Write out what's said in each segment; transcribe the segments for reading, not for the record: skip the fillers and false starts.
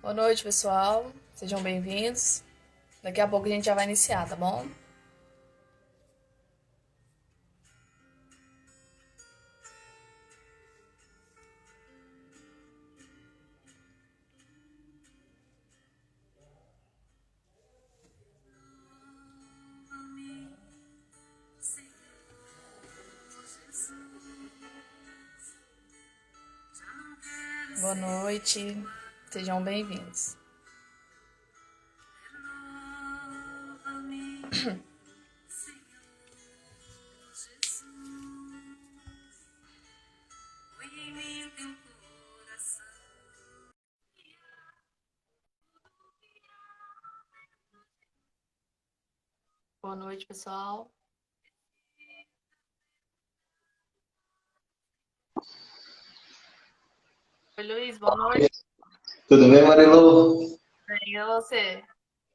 Boa noite, pessoal. Sejam bem-vindos. Daqui a pouco a gente já vai iniciar, tá bom? Boa noite. Sejam bem-vindos. Boa noite, pessoal. Oi, Luiz, boa noite. Tudo bem, Marilu? Bem, e você?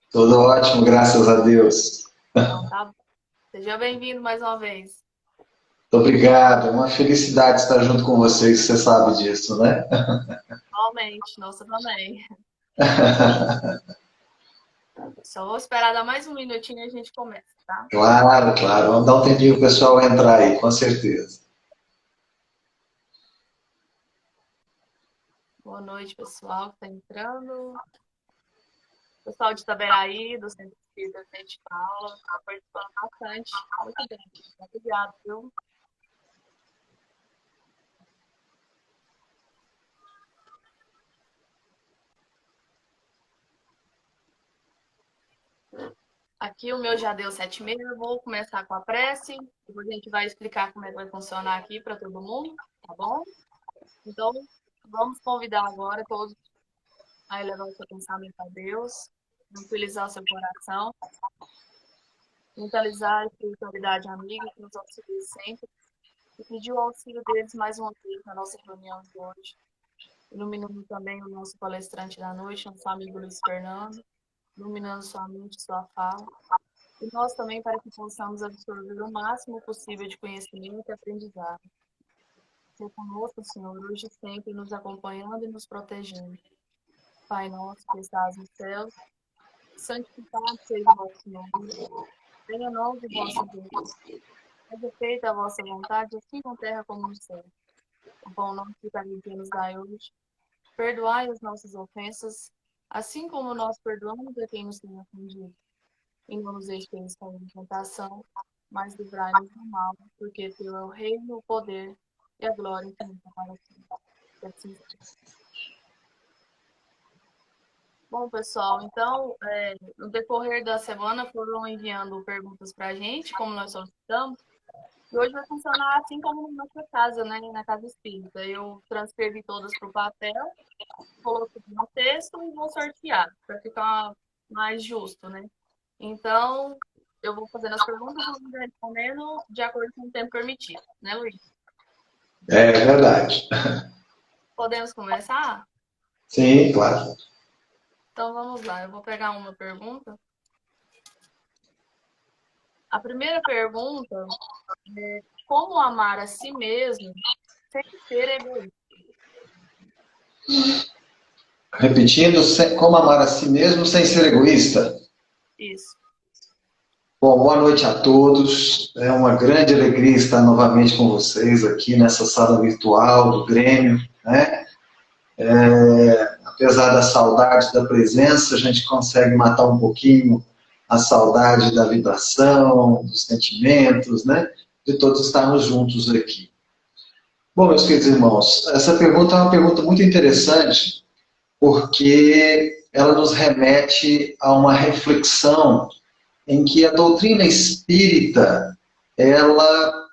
Tudo ótimo, graças a Deus. Então, tá bom. Seja bem-vindo mais uma vez. Muito obrigado, é uma felicidade estar junto com vocês, você sabe disso, né? Igualmente, nossa também. Só vou esperar dar mais um minutinho e a gente começa, tá? Claro, claro, vamos dar um tempinho para o pessoal entrar aí, com certeza. Boa noite, pessoal que está entrando. Pessoal de Itaberaí, do Centro Espírita de Paula, está participando bastante. Muito bem. Obrigada, viu? Aqui o meu já deu 7h30, eu vou começar com a prece, depois a gente vai explicar como é que vai funcionar aqui para todo mundo, tá bom? Então, vamos convidar agora todos a elevar o seu pensamento a Deus, tranquilizar o seu coração, mentalizar a espiritualidade amiga que nos auxilia sempre e pedir o auxílio deles mais uma vez na nossa reunião de hoje. Iluminando também o nosso palestrante da noite, nosso amigo Luiz Fernando, iluminando sua mente, sua fala. E nós também para que possamos absorver o máximo possível de conhecimento e aprendizado. Ser conosco, Senhor, hoje e sempre nos acompanhando e nos protegendo. Pai nosso que estás no céu, santificado seja o vosso nome. Venha a nós o vosso reino. Seja feita a vossa vontade, assim na terra como no céu. O pão nosso de cada dia nos dai hoje. Perdoai as nossas ofensas, assim como nós perdoamos a quem nos tem ofendido. E não nos deixeis cair em tentação, mas livrai-nos do mal, porque teu é o reino, o poder e a glória infinita para sempre. Que assim seja. Bom, pessoal, então, no decorrer da semana foram enviando perguntas para a gente, como nós solicitamos, e hoje vai funcionar assim como na nossa casa, né, na Casa Espírita. Eu transcrevi todas para o papel, coloquei no texto e vou sortear, para ficar mais justo, né? Então, eu vou fazendo as perguntas e vamos respondendo de acordo com o tempo permitido, né, Luiz? É verdade. Podemos começar? Sim, claro. Então, vamos lá. Eu vou pegar uma pergunta. A primeira pergunta é como amar a si mesmo sem ser egoísta? Repetindo, como amar a si mesmo sem ser egoísta. Isso. Bom, boa noite a todos. É uma grande alegria estar novamente com vocês aqui nessa sala virtual do Grêmio, né? Apesar da saudade da presença, a gente consegue matar um pouquinho a saudade da vibração, dos sentimentos, né? De todos estarmos juntos aqui. Bom, meus queridos irmãos, essa pergunta é uma pergunta muito interessante, porque ela nos remete a uma reflexão em que a doutrina espírita, ela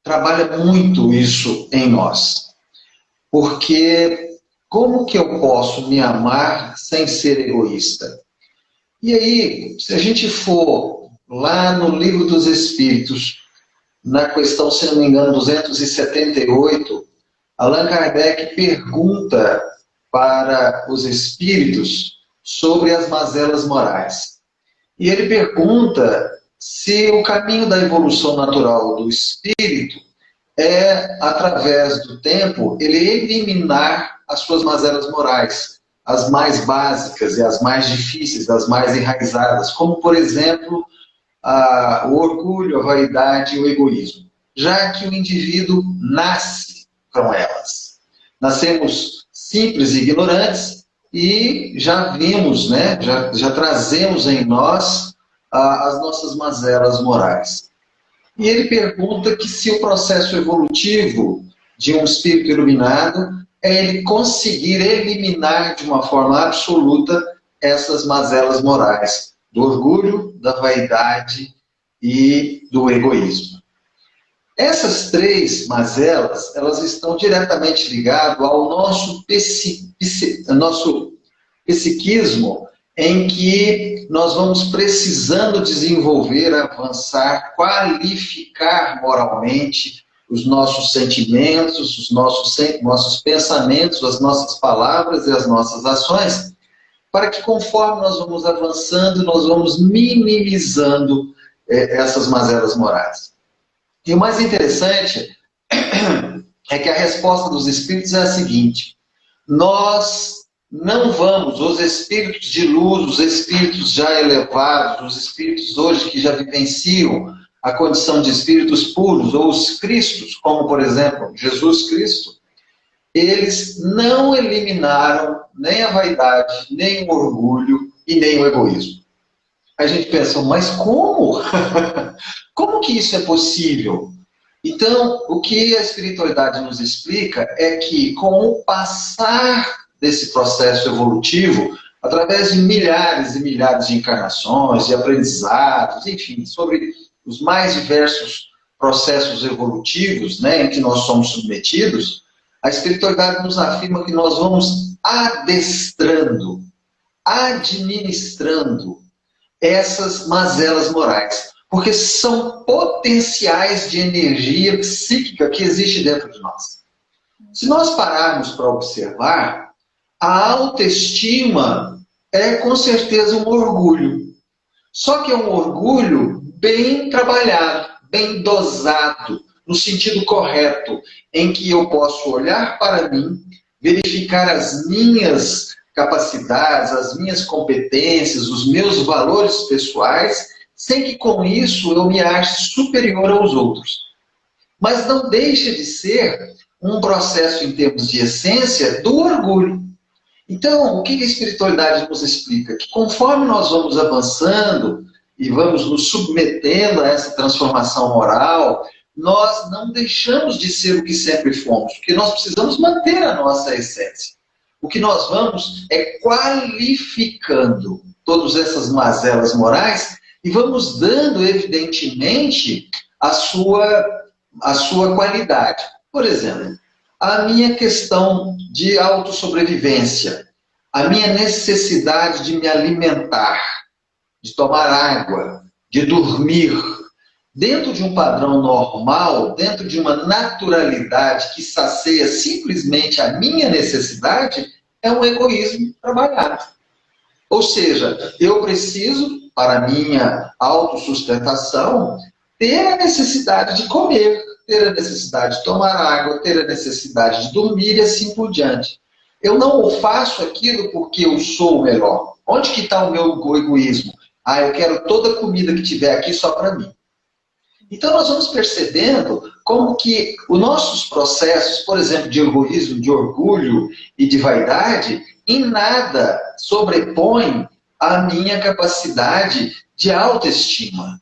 trabalha muito isso em nós. Porque como que eu posso me amar sem ser egoísta? E aí, se a gente for lá no Livro dos Espíritos, na questão, se não me engano, 278, Allan Kardec pergunta para os espíritos sobre as mazelas morais. E ele pergunta se o caminho da evolução natural do espírito é, através do tempo, ele eliminar as suas mazelas morais, as mais básicas e as mais difíceis, as mais enraizadas, como, por exemplo, o orgulho, a vaidade e o egoísmo, já que o indivíduo nasce com elas. Nascemos simples e ignorantes e já vimos, né, já trazemos em nós as nossas mazelas morais. E ele pergunta que se o processo evolutivo de um espírito iluminado é ele conseguir eliminar de uma forma absoluta essas mazelas morais, do orgulho, da vaidade e do egoísmo. Essas três mazelas, elas estão diretamente ligadas ao nosso psiquismo, em que nós vamos precisando desenvolver, avançar, qualificar moralmente os nossos sentimentos, os nossos pensamentos, as nossas palavras e as nossas ações, para que conforme nós vamos avançando, nós vamos minimizando essas mazelas morais. E o mais interessante é que a resposta dos espíritos é a seguinte: nós não vamos, os espíritos de luz, os espíritos já elevados, os espíritos hoje que já vivenciam a condição de espíritos puros, ou os cristos, como por exemplo Jesus Cristo, eles não eliminaram nem a vaidade, nem o orgulho e nem o egoísmo. A gente pensa, mas como? Como que isso é possível? Então, o que a espiritualidade nos explica é que com o passar desse processo evolutivo, através de milhares e milhares de encarnações, de aprendizados, enfim, sobre os mais diversos processos evolutivos, né, em que nós somos submetidos, a espiritualidade nos afirma que nós vamos adestrando, administrando essas mazelas morais, porque são potenciais de energia psíquica que existe dentro de nós. Se nós pararmos para observar, a autoestima é com certeza um orgulho. Só que é um orgulho bem trabalhado, bem dosado, no sentido correto, em que eu posso olhar para mim, verificar as minhas capacidades, as minhas competências, os meus valores pessoais, sem que com isso eu me ache superior aos outros. Mas não deixa de ser um processo em termos de essência do orgulho. Então, o que a espiritualidade nos explica? Que conforme nós vamos avançando e vamos nos submetendo a essa transformação moral, nós não deixamos de ser o que sempre fomos, porque nós precisamos manter a nossa essência. O que nós vamos é qualificando todas essas mazelas morais e vamos dando, evidentemente, a sua qualidade. Por exemplo, a minha questão de autossobrevivência, a minha necessidade de me alimentar, de tomar água, de dormir, dentro de um padrão normal, dentro de uma naturalidade que sacia simplesmente a minha necessidade, é um egoísmo trabalhado. Ou seja, eu preciso, para a minha autossustentação, ter a necessidade de comer, ter a necessidade de tomar água, ter a necessidade de dormir e assim por diante. Eu não faço aquilo porque eu sou o melhor. Onde que está o meu egoísmo? Eu quero toda a comida que tiver aqui só para mim. Então nós vamos percebendo como que os nossos processos, por exemplo, de egoísmo, de orgulho e de vaidade, em nada sobrepõem a minha capacidade de autoestima.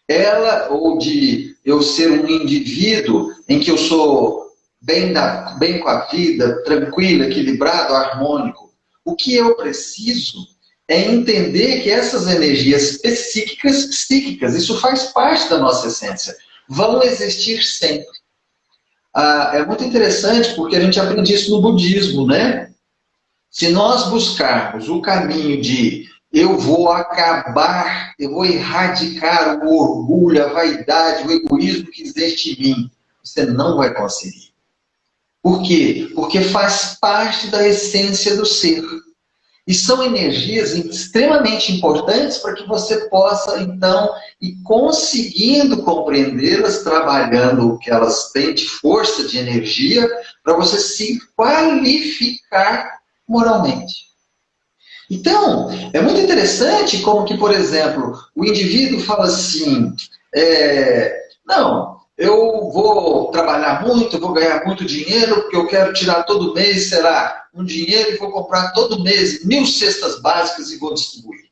Ela, ou de eu ser um indivíduo em que eu sou bem com a vida, tranquilo, equilibrado, harmônico. O que eu preciso é entender que essas energias psíquicas, isso faz parte da nossa essência, vão existir sempre. É muito interessante porque a gente aprende isso no budismo, né? Se nós buscarmos o caminho de eu vou acabar, eu vou erradicar o orgulho, a vaidade, o egoísmo que existe em mim, você não vai conseguir. Por quê? Porque faz parte da essência do ser. E são energias extremamente importantes para que você possa, então, ir conseguindo compreendê-las, trabalhando o que elas têm de força, de energia, para você se qualificar moralmente. Então, é muito interessante como que, por exemplo, o indivíduo fala assim, não, eu vou trabalhar muito, vou ganhar muito dinheiro, porque eu quero tirar todo mês, será, um dinheiro e vou comprar todo mês 1.000 cestas básicas e vou distribuir.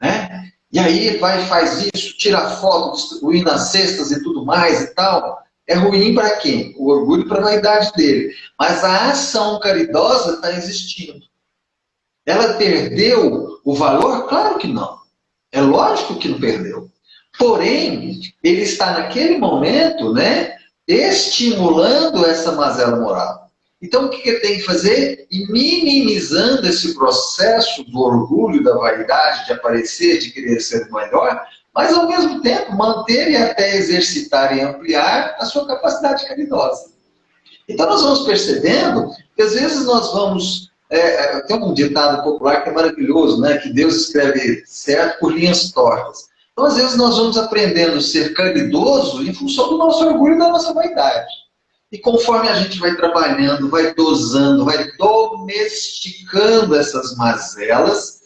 Né? E aí ele vai e faz isso, tira foto, distribuindo as cestas e tudo mais e tal. É ruim para quem? O orgulho para a vaidade dele. Mas a ação caridosa está existindo. Ela perdeu o valor? Claro que não. É lógico que não perdeu. Porém, ele está naquele momento, né, estimulando essa mazela moral. Então, o que ele tem que fazer? Ir minimizando esse processo do orgulho, da vaidade, de aparecer, de querer ser melhor, mas, ao mesmo tempo, manter e até exercitar e ampliar a sua capacidade caridosa. Então, nós vamos percebendo que, às vezes, nós vamos... tem um ditado popular que é maravilhoso, né? Que Deus escreve certo por linhas tortas. Então, às vezes, nós vamos aprendendo a ser caridoso em função do nosso orgulho e da nossa vaidade. E conforme a gente vai trabalhando, vai dosando, vai domesticando essas mazelas,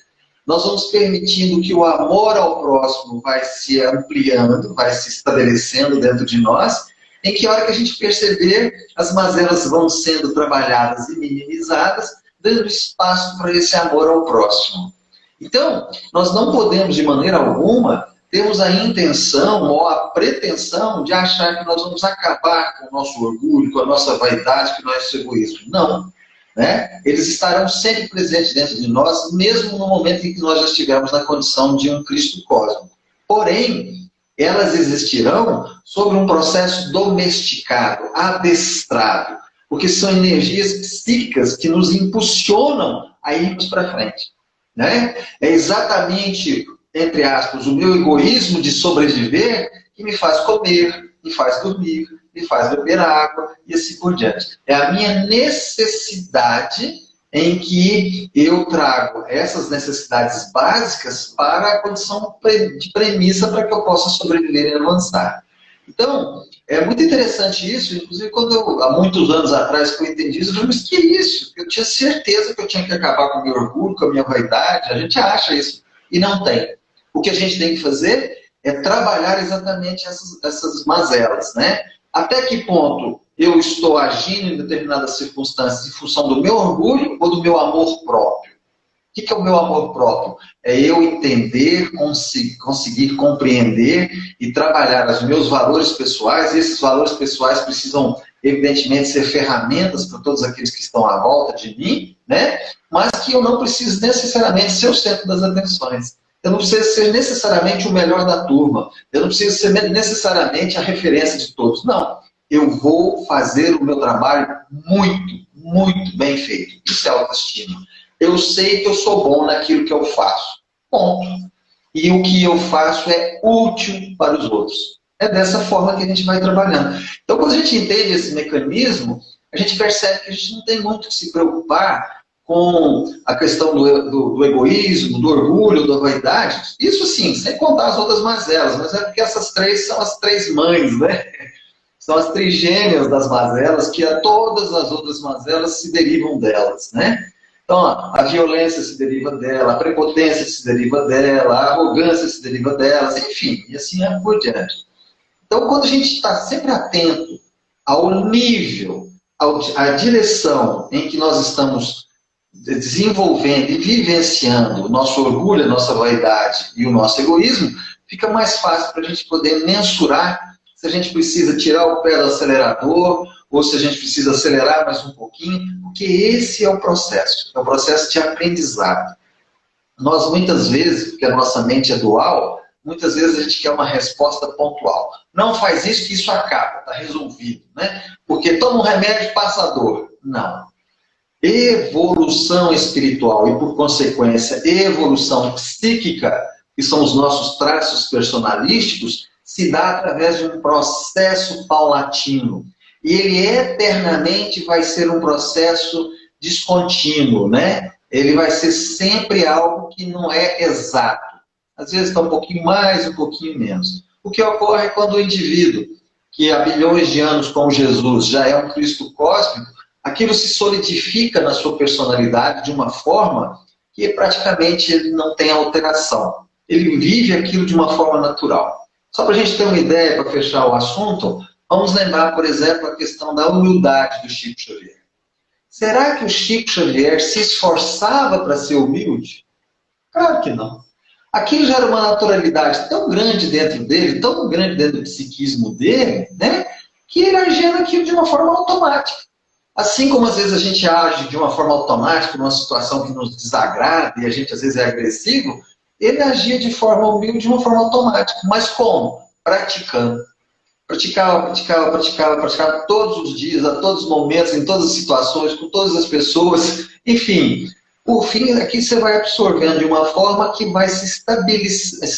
nós vamos permitindo que o amor ao próximo vai se ampliando, vai se estabelecendo dentro de nós, em que a hora que a gente perceber, as mazelas vão sendo trabalhadas e minimizadas, dando espaço para esse amor ao próximo. Então, nós não podemos, de maneira alguma, termos a intenção ou a pretensão de achar que nós vamos acabar com o nosso orgulho, com a nossa vaidade, com o nosso egoísmo. Não. Né? Eles estarão sempre presentes dentro de nós, mesmo no momento em que nós já estivermos na condição de um Cristo cósmico. Porém, elas existirão sobre um processo domesticado, adestrado, porque são energias psíquicas que nos impulsionam a irmos para frente. Né? É exatamente, entre aspas, o meu egoísmo de sobreviver que me faz comer, me faz dormir, me faz beber água e assim por diante. É a minha necessidade em que eu trago essas necessidades básicas para a condição de premissa para que eu possa sobreviver e avançar. Então, é muito interessante isso, inclusive quando eu, há muitos anos atrás, que eu entendi isso, eu falei, mas que isso? Eu tinha certeza que eu tinha que acabar com o meu orgulho, com a minha vaidade, a gente acha isso, e não tem. O que a gente tem que fazer é trabalhar exatamente essas mazelas, né? Até que ponto eu estou agindo em determinadas circunstâncias em função do meu orgulho ou do meu amor próprio? O que é o meu amor próprio? É eu entender, conseguir compreender e trabalhar os meus valores pessoais. E esses valores pessoais precisam, evidentemente, ser ferramentas para todos aqueles que estão à volta de mim, né? Mas que eu não preciso necessariamente ser o centro das atenções. Eu não preciso ser necessariamente o melhor da turma. Eu não preciso ser necessariamente a referência de todos. Não. Eu vou fazer o meu trabalho muito, muito bem feito. Isso é autoestima. Eu sei que eu sou bom naquilo que eu faço. Ponto. E o que eu faço é útil para os outros. É dessa forma que a gente vai trabalhando. Então, quando a gente entende esse mecanismo, a gente percebe que a gente não tem muito que se preocupar com a questão do egoísmo, do orgulho, da vaidade. Isso sim, sem contar as outras mazelas, mas é porque essas três são as três mães, né? São as trigêmeas das mazelas, que todas as outras mazelas se derivam delas, né? Então, a violência se deriva dela, a prepotência se deriva dela, a arrogância se deriva delas, enfim, e assim é por diante. Então, quando a gente está sempre atento ao nível, à direção em que nós estamos desenvolvendo e vivenciando o nosso orgulho, a nossa vaidade e o nosso egoísmo, fica mais fácil para a gente poder mensurar se a gente precisa tirar o pé do acelerador ou se a gente precisa acelerar mais um pouquinho, porque esse é o processo de aprendizado. Nós muitas vezes, porque a nossa mente é dual, muitas vezes a gente quer uma resposta pontual. Não faz isso que isso acaba, está resolvido, né? Porque toma um remédio, passa a dor. Não. Evolução espiritual e, por consequência, evolução psíquica, que são os nossos traços personalísticos, se dá através de um processo paulatino. E ele eternamente vai ser um processo descontínuo, né? Ele vai ser sempre algo que não é exato. Às vezes está um pouquinho mais, um pouquinho menos. O que ocorre quando o indivíduo, que há bilhões de anos com Jesus já é um Cristo cósmico, aquilo se solidifica na sua personalidade de uma forma que praticamente ele não tem alteração. Ele vive aquilo de uma forma natural. Só para a gente ter uma ideia, para fechar o assunto, vamos lembrar, por exemplo, a questão da humildade do Chico Xavier. Será que o Chico Xavier se esforçava para ser humilde? Claro que não. Aquilo já era uma naturalidade tão grande dentro dele, tão grande dentro do psiquismo dele, né, que ele agia naquilo de uma forma automática. Assim como às vezes a gente age de uma forma automática numa situação que nos desagrada e a gente às vezes é agressivo, ele agia de forma humilde, de uma forma automática. Mas como? Praticando. Praticava todos os dias, a todos os momentos, em todas as situações, com todas as pessoas. Enfim, por fim, aqui você vai absorvendo de uma forma que vai se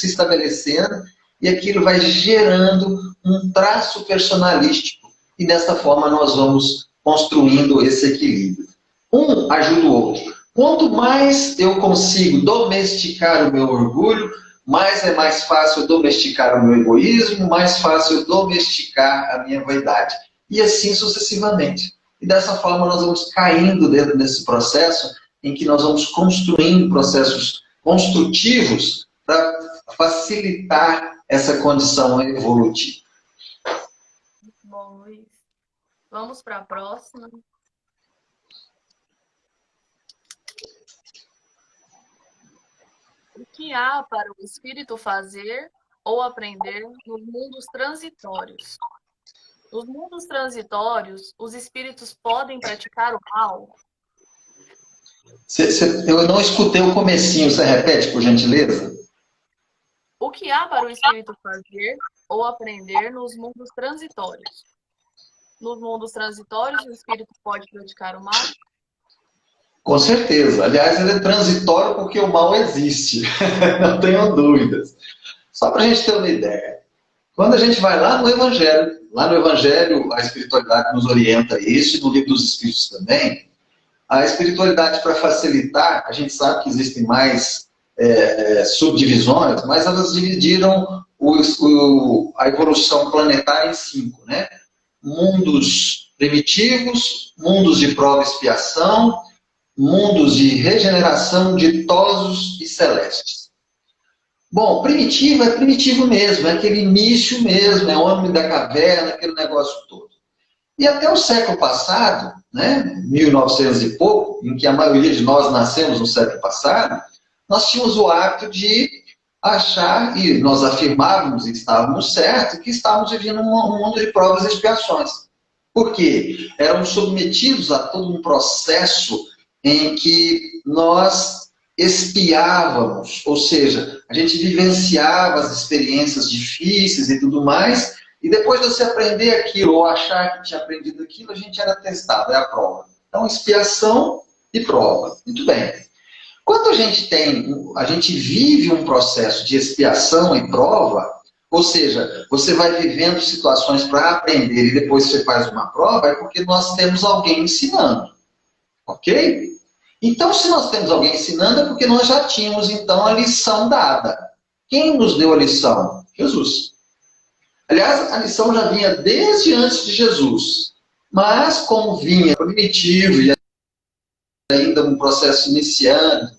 estabelecendo e aquilo vai gerando um traço personalístico. E dessa forma nós vamos construindo esse equilíbrio. Um ajuda o outro. Quanto mais eu consigo domesticar o meu orgulho, mais fácil domesticar o meu egoísmo, mais fácil domesticar a minha vaidade. E assim sucessivamente. E dessa forma nós vamos caindo dentro desse processo em que nós vamos construindo processos construtivos para facilitar essa condição evolutiva. Bom, Luiz. Vamos para a próxima. O que há para o espírito fazer ou aprender nos mundos transitórios? Nos mundos transitórios, os espíritos podem praticar o mal? Eu não escutei o comecinho, você repete, por gentileza? O que há para o espírito fazer ou aprender nos mundos transitórios? Nos mundos transitórios, o espírito pode praticar o mal? Com certeza. Aliás, ele é transitório porque o mal existe. Não tenham dúvidas. Só para a gente ter uma ideia. Quando a gente vai lá no Evangelho a espiritualidade nos orienta a isso, e no Livro dos Espíritos também, a espiritualidade, para facilitar, a gente sabe que existem mais subdivisões, mas elas dividiram a evolução planetária em 5, né? Mundos primitivos, mundos de prova e expiação, mundos de regeneração, ditosos e celestes. Bom, primitivo é primitivo mesmo, é aquele início mesmo, é o homem da caverna, aquele negócio todo. E até o século passado, né, 1900 e pouco, em que a maioria de nós nascemos no século passado, nós tínhamos o hábito de achar, e nós afirmávamos e estávamos certos, que estávamos vivendo um mundo de provas e expiações. Por quê? Éramos submetidos a todo um processo em que nós espiávamos, ou seja, a gente vivenciava as experiências difíceis e tudo mais, e depois de você aprender aquilo, ou achar que tinha aprendido aquilo, a gente era testado, é a prova. Então, expiação e prova. Muito bem. Quando a gente vive um processo de expiação e prova, ou seja, você vai vivendo situações para aprender e depois você faz uma prova, é porque nós temos alguém ensinando. Ok? Então, se nós temos alguém ensinando, é porque nós já tínhamos, então, a lição dada. Quem nos deu a lição? Jesus. Aliás, a lição já vinha desde antes de Jesus. Mas, como vinha primitivo e ainda um processo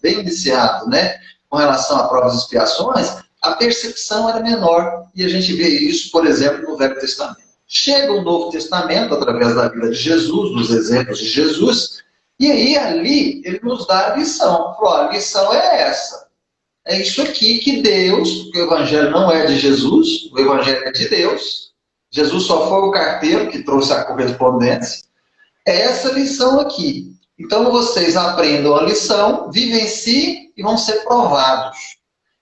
bem iniciado, né, com relação a provas e expiações, a percepção era menor. E a gente vê isso, por exemplo, no Velho Testamento. Chega o Novo Testamento, através da vida de Jesus, dos exemplos de Jesus, e aí ali ele nos dá a lição. Falou, a lição é essa. É isso aqui que Deus, porque o Evangelho não é de Jesus, o Evangelho é de Deus. Jesus só foi o carteiro que trouxe a correspondência. É essa lição aqui. Então vocês aprendam a lição, vivenciem e vão ser provados.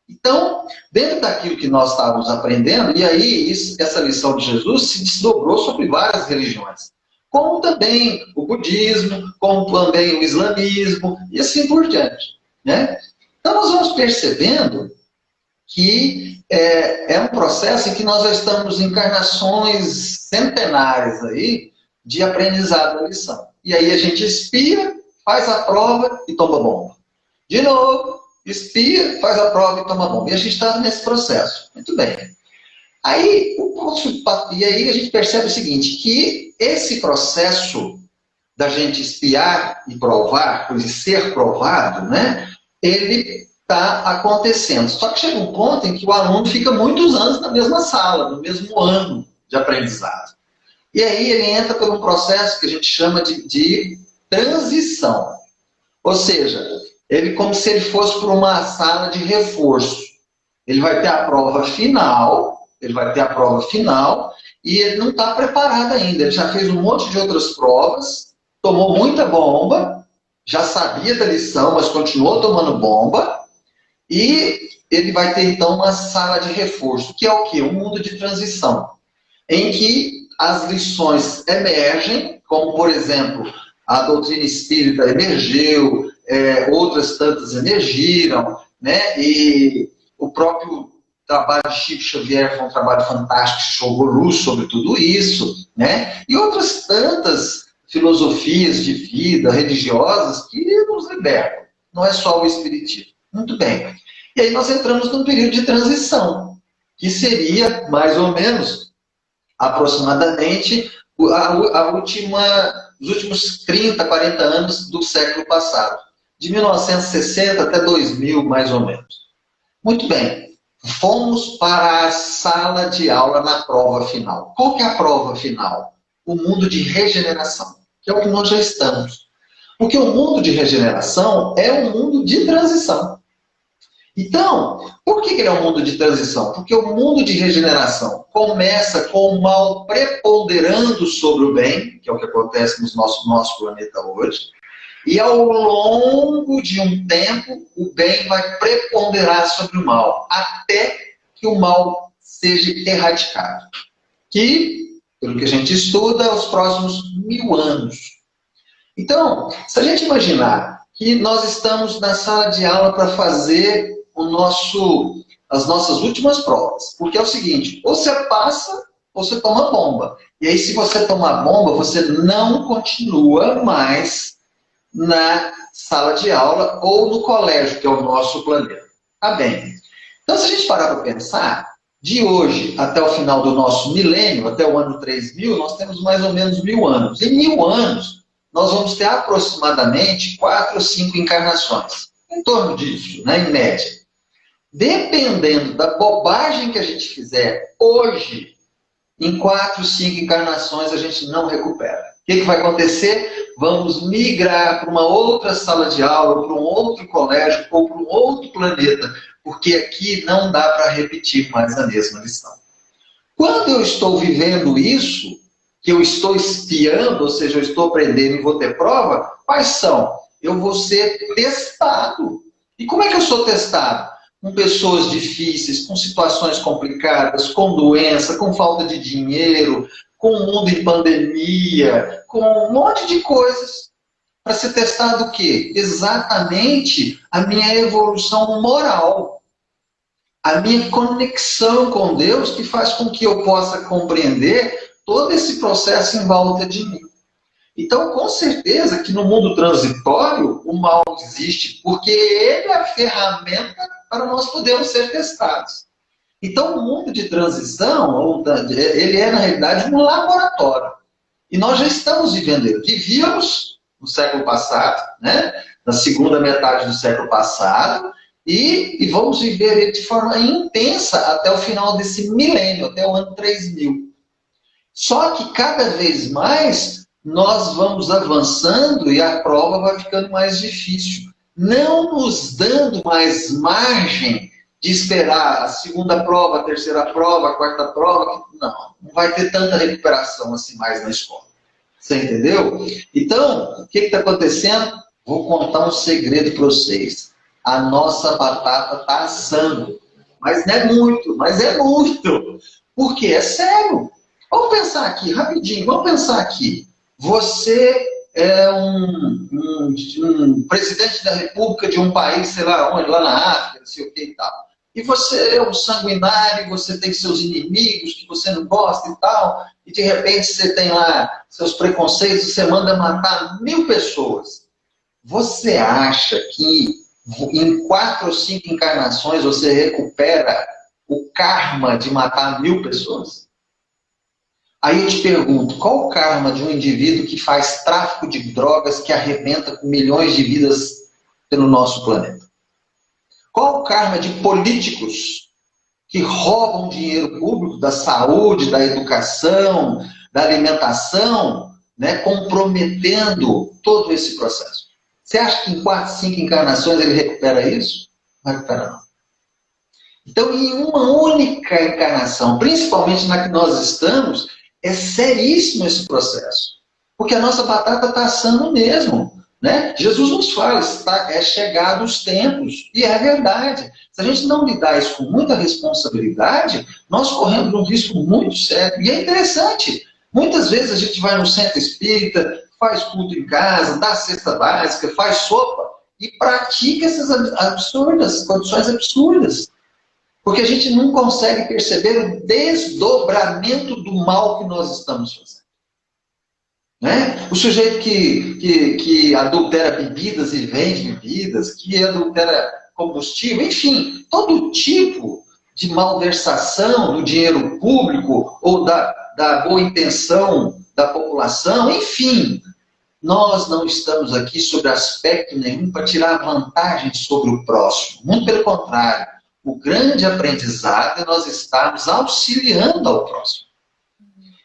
Então, dentro daquilo que nós estávamos aprendendo, e aí essa lição de Jesus se desdobrou sobre várias religiões. Como também o budismo, como também o islamismo, e assim por diante. Né? Então nós vamos percebendo que é um processo em que nós já estamos em encarnações centenárias aí de aprendizado da lição. E aí a gente espia, faz a prova e toma bomba. De novo, espia, faz a prova e toma bomba. E a gente está nesse processo. Muito bem. E aí a gente percebe o seguinte, que esse processo da gente espiar e provar, e ser provado, né, ele está acontecendo. Só que chega um ponto em que o aluno fica muitos anos na mesma sala, no mesmo ano de aprendizado. E aí ele entra por um processo que a gente chama de transição. Ou seja, ele como se ele fosse para uma sala de reforço. Ele vai ter a prova final, e ele não está preparado ainda. Ele já fez um monte de outras provas, tomou muita bomba, já sabia da lição, mas continuou tomando bomba, e ele vai ter então uma sala de reforço, que é o quê? Um mundo de transição, em que as lições emergem, como por exemplo, a doutrina espírita emergiu, outras tantas emergiram, né? E o próprio trabalho de Chico Xavier foi um trabalho fantástico, que jogou luz sobre tudo isso, né? E outras tantas filosofias de vida religiosas que nos libertam. Não é só o espiritismo. Muito bem. E aí nós entramos num período de transição, que seria mais ou menos, aproximadamente, os últimos 30, 40 anos do século passado. De 1960 até 2000, mais ou menos. Muito bem. Fomos para a sala de aula na prova final. Qual que é a prova final? O mundo de regeneração, que é o que nós já estamos. Porque o mundo de regeneração é um mundo de transição. Então, por que ele é um mundo de transição? Porque o mundo de regeneração começa com o mal preponderando sobre o bem, que é o que acontece no nosso planeta hoje, e ao longo de um tempo, o bem vai preponderar sobre o mal, até que o mal seja erradicado. Que, pelo que a gente estuda, os próximos 1000 anos. Então, se a gente imaginar que nós estamos na sala de aula para fazer as nossas últimas provas, porque é o seguinte, ou você passa, ou você toma bomba. E aí, se você tomar bomba, você não continua mais na sala de aula ou no colégio, que é o nosso planeta. Tá bem. Então, se a gente parar para pensar, de hoje até o final do nosso milênio, até o ano 3000, nós temos mais ou menos 1000 anos. Em 1000 anos, nós vamos ter aproximadamente 4 ou 5 encarnações. Em torno disso, né, em média. Dependendo da bobagem que a gente fizer hoje, em 4, 5 encarnações a gente não recupera. O que vai acontecer? Vamos migrar para uma outra sala de aula, para um outro colégio, ou para um outro planeta, porque aqui não dá para repetir mais a mesma lição. Quando eu estou vivendo isso, que eu estou espiando, ou seja, eu estou aprendendo e vou ter prova, quais são? Eu vou ser testado. E como é que eu sou testado? Com pessoas difíceis, com situações complicadas, com doença, com falta de dinheiro, com o mundo em pandemia, com um monte de coisas. Para ser testado o quê? Exatamente a minha evolução moral. A minha conexão com Deus, que faz com que eu possa compreender todo esse processo em volta de mim. Então, com certeza que no mundo transitório, o mal existe, porque ele é a ferramenta para nós podermos ser testados. Então, o mundo de transição, ele é, na realidade, um laboratório. E nós já estamos vivendo ele. Vivíamos no século passado, né? Na segunda metade do século passado, e vamos viver ele de forma intensa até o final desse milênio, até o ano 3000. Só que cada vez mais nós vamos avançando e a prova vai ficando mais difícil, não nos dando mais margem de esperar a segunda prova, a terceira prova, a quarta prova. Não vai ter tanta recuperação assim mais na escola. Você entendeu? Então, o que está acontecendo? Vou contar um segredo para vocês. A nossa batata está assando. Mas não é muito, mas é muito. Porque é sério. Vamos pensar aqui, rapidinho, vamos pensar aqui. Você é um presidente da república de um país, sei lá onde, lá na África, não sei o que e tal. E você é um sanguinário, você tem seus inimigos que você não gosta e tal, e de repente você tem lá seus preconceitos, você manda matar 1000 pessoas. Você acha que em 4 ou 5 encarnações você recupera o karma de matar 1000 pessoas? Aí eu te pergunto, qual o karma de um indivíduo que faz tráfico de drogas que arrebenta com milhões de vidas pelo nosso planeta? Qual o karma de políticos que roubam dinheiro público da saúde, da educação, da alimentação, né, comprometendo todo esse processo? Você acha que em 4, 5 encarnações ele recupera isso? Não recupera, não. Então, em uma única encarnação, principalmente na que nós estamos, é seríssimo esse processo. Porque a nossa batata está assando mesmo. Né? Jesus nos fala, é chegado os tempos. E é verdade. Se a gente não lidar isso com muita responsabilidade, nós corremos um risco muito sério. E é interessante. Muitas vezes a gente vai no centro espírita, faz culto em casa, dá cesta básica, faz sopa e pratica essas absurdas, condições absurdas. Porque a gente não consegue perceber o desdobramento do mal que nós estamos fazendo. Né? O sujeito que adultera bebidas e vende bebidas, que adultera combustível, enfim, todo tipo de malversação do dinheiro público ou da boa intenção da população, enfim, nós não estamos aqui sob aspecto nenhum para tirar vantagem sobre o próximo. Muito pelo contrário. O grande aprendizado é nós estarmos auxiliando ao próximo.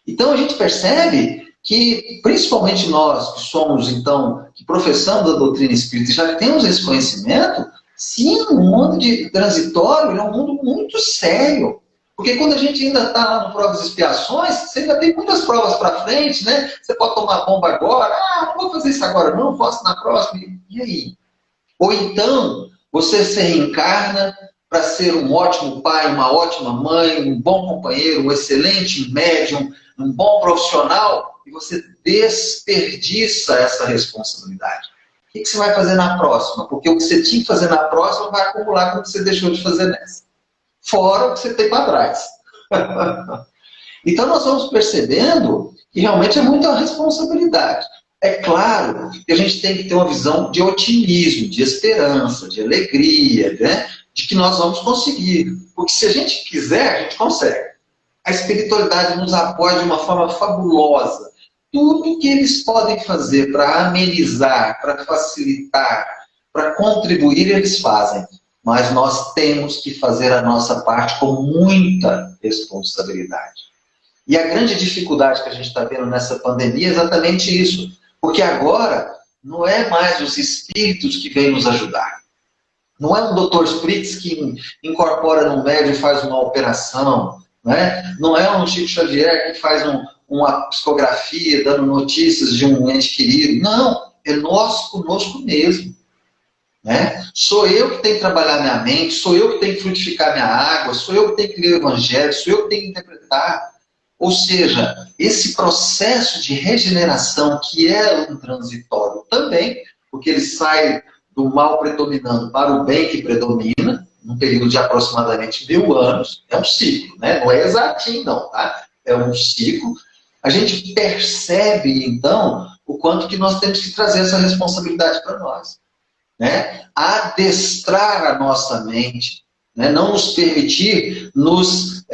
Então a gente percebe que, principalmente nós que somos, então, que professamos a doutrina espírita e já temos esse conhecimento, sim, o mundo transitório é um mundo muito sério. Porque quando a gente ainda está lá no provas e expiações, você ainda tem muitas provas para frente, né? Você pode tomar bomba agora, não vou fazer isso agora, não, posso na próxima, e aí? Ou então, você se reencarna para ser um ótimo pai, uma ótima mãe, um bom companheiro, um excelente médium, um bom profissional, e você desperdiça essa responsabilidade. O que você vai fazer na próxima? Porque o que você tinha que fazer na próxima vai acumular com o que você deixou de fazer nessa. Fora o que você tem para trás. Então nós vamos percebendo que realmente é muita responsabilidade. É claro que a gente tem que ter uma visão de otimismo, de esperança, de alegria, né? De que nós vamos conseguir. Porque se a gente quiser, a gente consegue. A espiritualidade nos apoia de uma forma fabulosa. Tudo que eles podem fazer para amenizar, para facilitar, para contribuir, eles fazem. Mas nós temos que fazer a nossa parte com muita responsabilidade. E a grande dificuldade que a gente está vendo nessa pandemia é exatamente isso. Porque agora não é mais os espíritos que vêm nos ajudar. Não é um Dr. Spritz que incorpora no médium e faz uma operação. Né? Não é um Chico Xavier que faz uma psicografia dando notícias de um ente querido. Não, é nós conosco mesmo. Né? Sou eu que tenho que trabalhar minha mente, sou eu que tenho que frutificar minha água, sou eu que tenho que ler o Evangelho, sou eu que tenho que interpretar. Ou seja, esse processo de regeneração que é um transitório também, porque ele sai do mal predominando para o bem que predomina, num período de aproximadamente 1000 anos, é um ciclo, né? Não é exatinho não, tá? É um ciclo. A gente percebe, então, o quanto que nós temos que trazer essa responsabilidade para nós. Né? Adestrar a nossa mente, né? Não nos permitir nos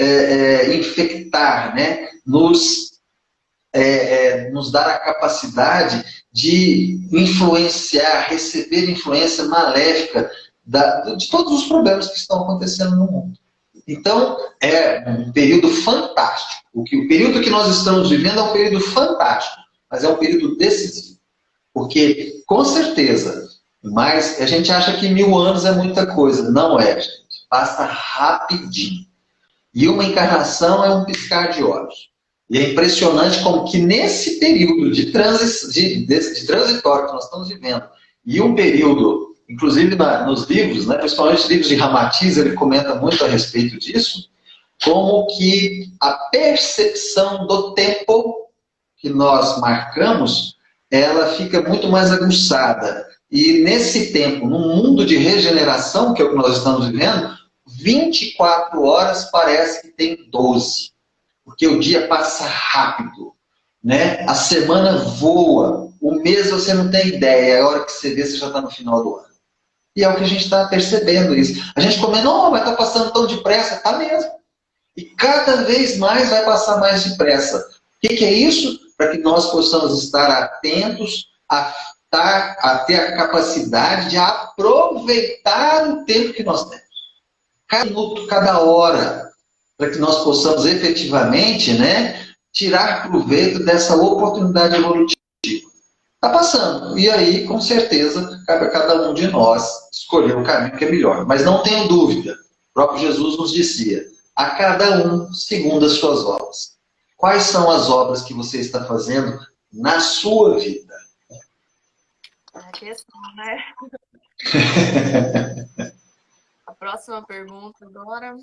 infectar, né? Nos dar a capacidade de influenciar, receber influência maléfica de todos os problemas que estão acontecendo no mundo. Então, é um período fantástico. O período que nós estamos vivendo é um período fantástico, mas é um período decisivo. Porque, com certeza, mas a gente acha que 1000 anos é muita coisa. Não é, gente. Passa rapidinho. E uma encarnação é um piscar de olhos. E é impressionante como que nesse período de transitório que nós estamos vivendo, e um período, inclusive nos livros, né, principalmente os livros de Ramatiz, ele comenta muito a respeito disso, como que a percepção do tempo que nós marcamos, ela fica muito mais aguçada. E nesse tempo, num mundo de regeneração, que é o que nós estamos vivendo, 24 horas parece que tem 12. Porque o dia passa rápido, né? A semana voa, o mês você não tem ideia, a hora que você vê, você já está no final do ano. E é o que a gente está percebendo isso. A gente comenta, não, mas está passando tão depressa, está mesmo. E cada vez mais vai passar mais depressa. O que é isso? Para que nós possamos estar atentos a a ter a capacidade de aproveitar o tempo que nós temos. Cada minuto, cada hora, para que nós possamos efetivamente, né, tirar proveito dessa oportunidade evolutiva. Está passando. E aí, com certeza, cabe a cada um de nós escolher o caminho que é melhor. Mas não tenho dúvida, o próprio Jesus nos dizia, a cada um segundo as suas obras. Quais são as obras que você está fazendo na sua vida? É a questão, né? A próxima pergunta agora.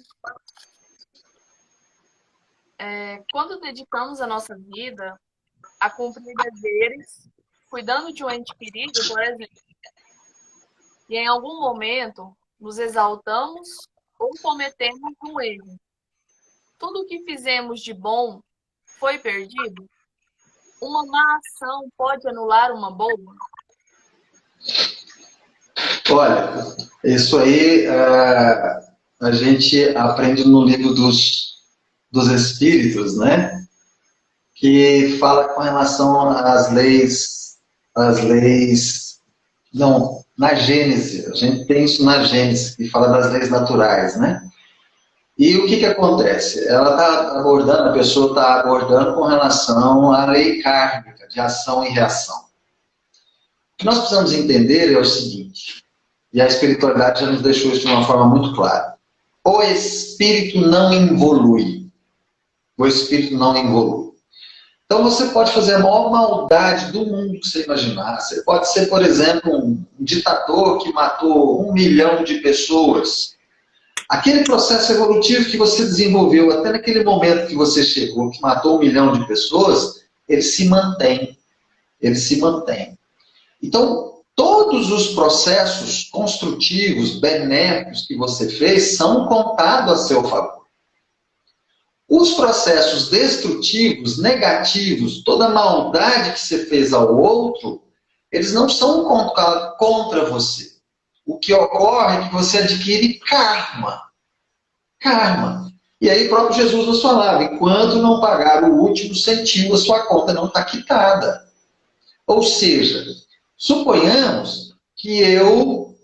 Quando dedicamos a nossa vida a cumprir deveres, cuidando de um ente querido, por exemplo, e em algum momento nos exaltamos ou cometemos um erro, tudo o que fizemos de bom foi perdido? Uma má ação pode anular uma boa? Olha, isso aí a gente aprende no livro dos Espíritos, né? Que fala com relação às leis, não, na Gênese, a gente tem isso na Gênese, que fala das leis naturais, né? E o que que acontece? Ela está abordando, a pessoa está abordando com relação à lei kármica, de ação e reação. O que nós precisamos entender é o seguinte, e a espiritualidade já nos deixou isso de uma forma muito clara. O espírito não evolui. O espírito não evolui. Então você pode fazer a maior maldade do mundo que você imaginar. Você pode ser, por exemplo, um ditador que matou 1 milhão de pessoas. Aquele processo evolutivo que você desenvolveu até naquele momento que você chegou, que matou 1 milhão de pessoas, ele se mantém. Ele se mantém. Então, todos os processos construtivos, benéficos que você fez são contados a seu favor. Os processos destrutivos, negativos, toda a maldade que você fez ao outro, eles não são contra você. O que ocorre é que você adquire karma. Karma. E aí o próprio Jesus nos falava, enquanto não pagar o último centavo, a sua conta não está quitada. Ou seja, suponhamos que eu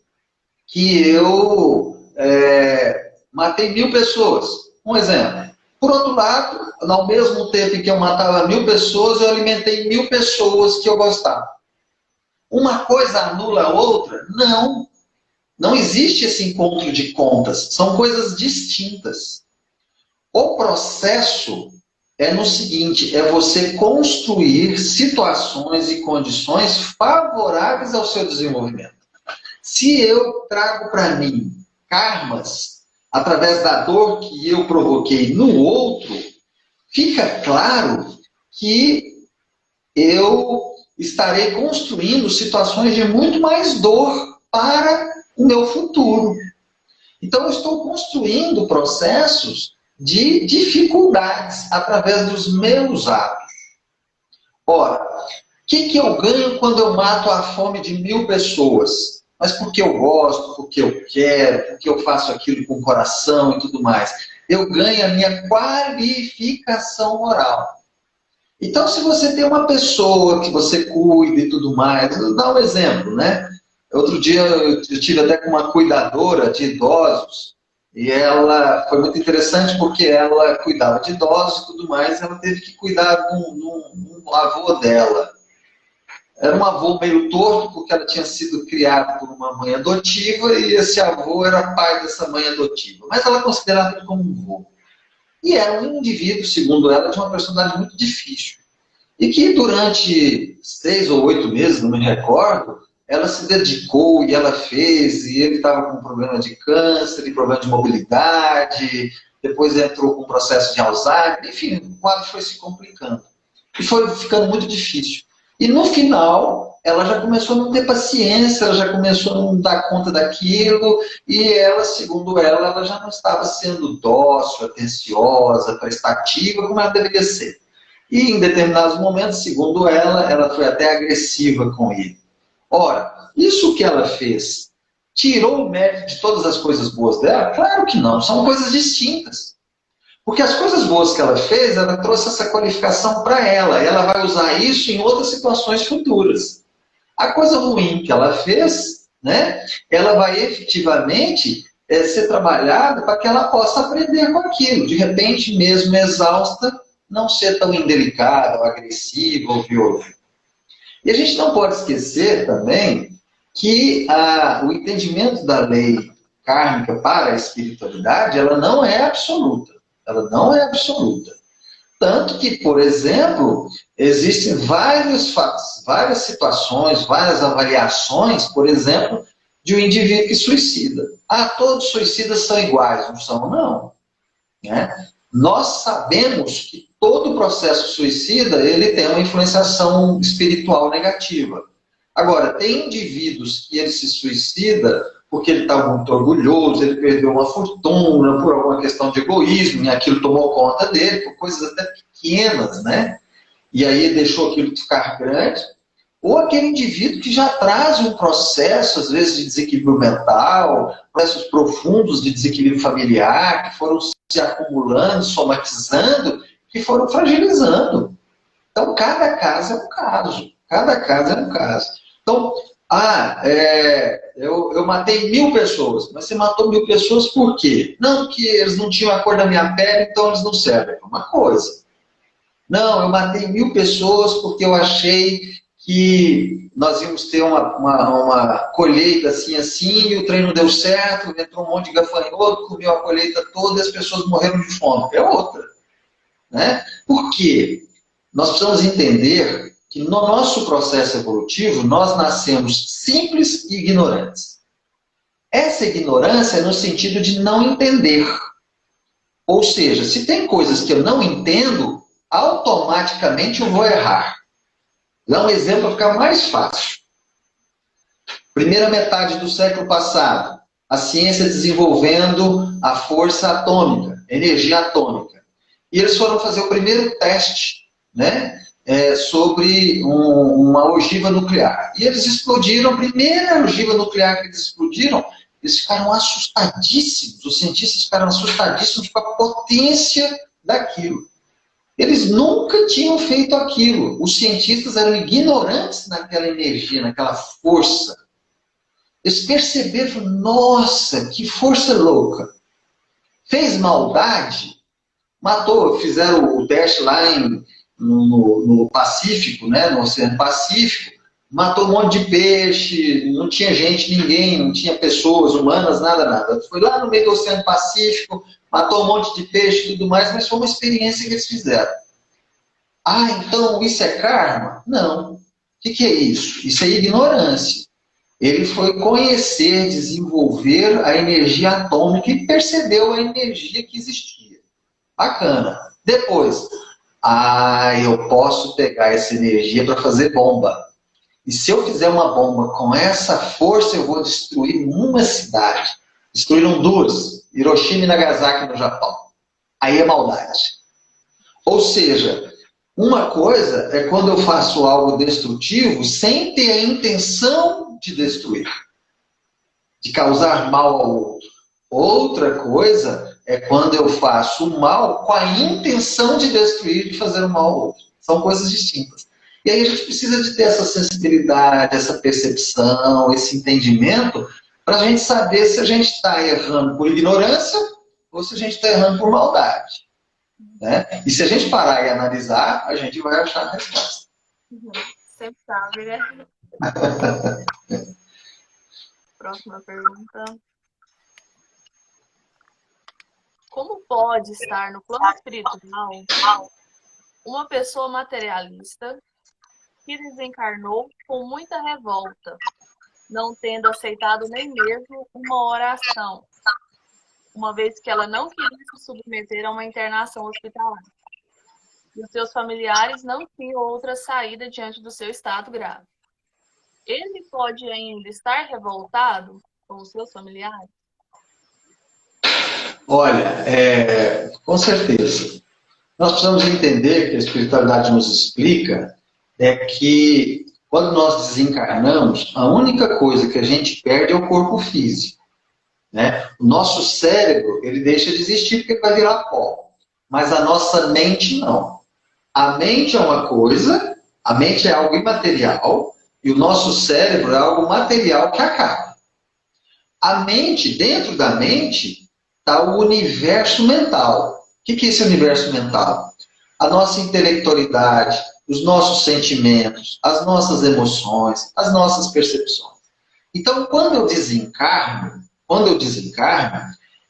matei 1000 pessoas. Um exemplo. Por outro lado, ao mesmo tempo em que eu matava 1000 pessoas, eu alimentei 1000 pessoas que eu gostava. Uma coisa anula a outra? Não. Não existe esse encontro de contas. São coisas distintas. O processo é no seguinte, é você construir situações e condições favoráveis ao seu desenvolvimento. Se eu trago para mim karmas através da dor que eu provoquei no outro, fica claro que eu estarei construindo situações de muito mais dor para o meu futuro. Então, eu estou construindo processos de dificuldades através dos meus atos. Ora, o que eu ganho quando eu mato a fome de 1000 pessoas? Mas porque eu gosto, porque eu quero, porque eu faço aquilo com o coração e tudo mais. Eu ganho a minha qualificação moral. Então, se você tem uma pessoa que você cuida e tudo mais, vou dar um exemplo, né? Outro dia eu estive até com uma cuidadora de idosos, e ela foi muito interessante porque ela cuidava de idosos e tudo mais, ela teve que cuidar de um avô dela. Era um avô meio torto, porque ela tinha sido criada por uma mãe adotiva, e esse avô era pai dessa mãe adotiva. Mas ela considerava ele como um avô. E era um indivíduo, segundo ela, de uma personalidade muito difícil. E que durante 6 ou 8 meses, não me recordo, ela se dedicou e ela fez, e ele estava com problema de câncer, e problema de mobilidade, depois entrou com um processo de Alzheimer, enfim, o quadro foi se complicando. E foi ficando muito difícil. E no final, ela já começou a não ter paciência, ela já começou a não dar conta daquilo, e ela, segundo ela já não estava sendo dócil, atenciosa, prestativa, como ela deveria ser. E em determinados momentos, segundo ela foi até agressiva com ele. Ora, isso que ela fez, tirou o mérito de todas as coisas boas dela? Claro que não, são coisas distintas. Porque as coisas boas que ela fez, ela trouxe essa qualificação para ela. Ela vai usar isso em outras situações futuras. a coisa ruim que ela fez, né, ela vai efetivamente ser trabalhada para que ela possa aprender com aquilo. De repente, mesmo exausta, não ser tão indelicada, ou agressiva, ou violenta. E a gente não pode esquecer também que o entendimento da lei kármica para a espiritualidade, ela não é absoluta. Ela não é absoluta. Tanto que, por exemplo, existem várias situações, várias avaliações, por exemplo, de um indivíduo que suicida. Todos os suicidas são iguais, não são, não. Né? Nós sabemos que todo processo suicida ele tem uma influenciação espiritual negativa. Agora, tem indivíduos que ele se suicida porque ele está muito orgulhoso, ele perdeu uma fortuna por alguma questão de egoísmo, e aquilo tomou conta dele, por coisas até pequenas, né? E aí ele deixou aquilo ficar grande. Ou aquele indivíduo que já traz um processo, às vezes, de desequilíbrio mental, processos profundos de desequilíbrio familiar, que foram se acumulando, somatizando, que foram fragilizando. Então, cada caso é um caso. Cada caso é um caso. Então, eu matei 1000 pessoas. Mas você matou 1000 pessoas por quê? Não, que eles não tinham a cor da minha pele, então eles não servem. É uma coisa. Não, eu matei 1000 pessoas porque eu achei que nós íamos ter uma colheita assim, e o trem não deu certo, entrou um monte de gafanhoto, comeu a colheita toda e as pessoas morreram de fome. É outra. Né? Por quê? Nós precisamos entender que no nosso processo evolutivo, nós nascemos simples e ignorantes. Essa ignorância é no sentido de não entender. Ou seja, se tem coisas que eu não entendo, automaticamente eu vou errar. Vou dar um exemplo para ficar mais fácil. Primeira metade do século passado, a ciência desenvolvendo a força atômica, energia atômica. E eles foram fazer o primeiro teste, né, sobre uma ogiva nuclear. E eles explodiram, a primeira ogiva nuclear que eles explodiram, eles ficaram assustadíssimos, os cientistas ficaram assustadíssimos com a potência daquilo. Eles nunca tinham feito aquilo. Os cientistas eram ignorantes naquela energia, naquela força. Eles perceberam, nossa, que força louca. Fez maldade, matou, fizeram o teste lá no Pacífico, né, no Oceano Pacífico, matou um monte de peixe, não tinha gente, ninguém, não tinha pessoas humanas, nada. Foi lá no meio do Oceano Pacífico, matou um monte de peixe e tudo mais, mas foi uma experiência que eles fizeram. Então isso é karma? Não. O que é isso? Isso é ignorância. Ele foi conhecer, desenvolver a energia atômica e percebeu a energia que existia. Bacana. Depois, eu posso pegar essa energia para fazer bomba. E se eu fizer uma bomba com essa força, eu vou destruir uma cidade. Destruíram 2, Hiroshima e Nagasaki no Japão. Aí é maldade. Ou seja, uma coisa é quando eu faço algo destrutivo sem ter a intenção de destruir, de causar mal ao outro. Outra coisa é quando eu faço o mal com a intenção de destruir, de fazer o mal ao outro. São coisas distintas. E aí a gente precisa de ter essa sensibilidade, essa percepção, esse entendimento, para a gente saber se a gente está errando por ignorância ou se a gente está errando por maldade. Né? E se a gente parar e analisar, a gente vai achar a resposta. Sempre sabe, né? Próxima pergunta. Como pode estar no plano espiritual uma pessoa materialista que desencarnou com muita revolta, não tendo aceitado nem mesmo uma oração, uma vez que ela não queria se submeter a uma internação hospitalar? E os seus familiares não tinham outra saída diante do seu estado grave. Ele pode ainda estar revoltado com os seus familiares? Olha, com certeza. Nós precisamos entender que a espiritualidade nos explica que quando nós desencarnamos, a única coisa que a gente perde é o corpo físico. Né? O nosso cérebro, ele deixa de existir porque ele vai virar pó. Mas a nossa mente não. A mente é uma coisa, a mente é algo imaterial, E o nosso cérebro é algo material que acaba. A mente, dentro da mente, está o universo mental. O que é esse universo mental? A nossa intelectualidade, os nossos sentimentos, as nossas emoções, as nossas percepções. Então, quando eu desencarno,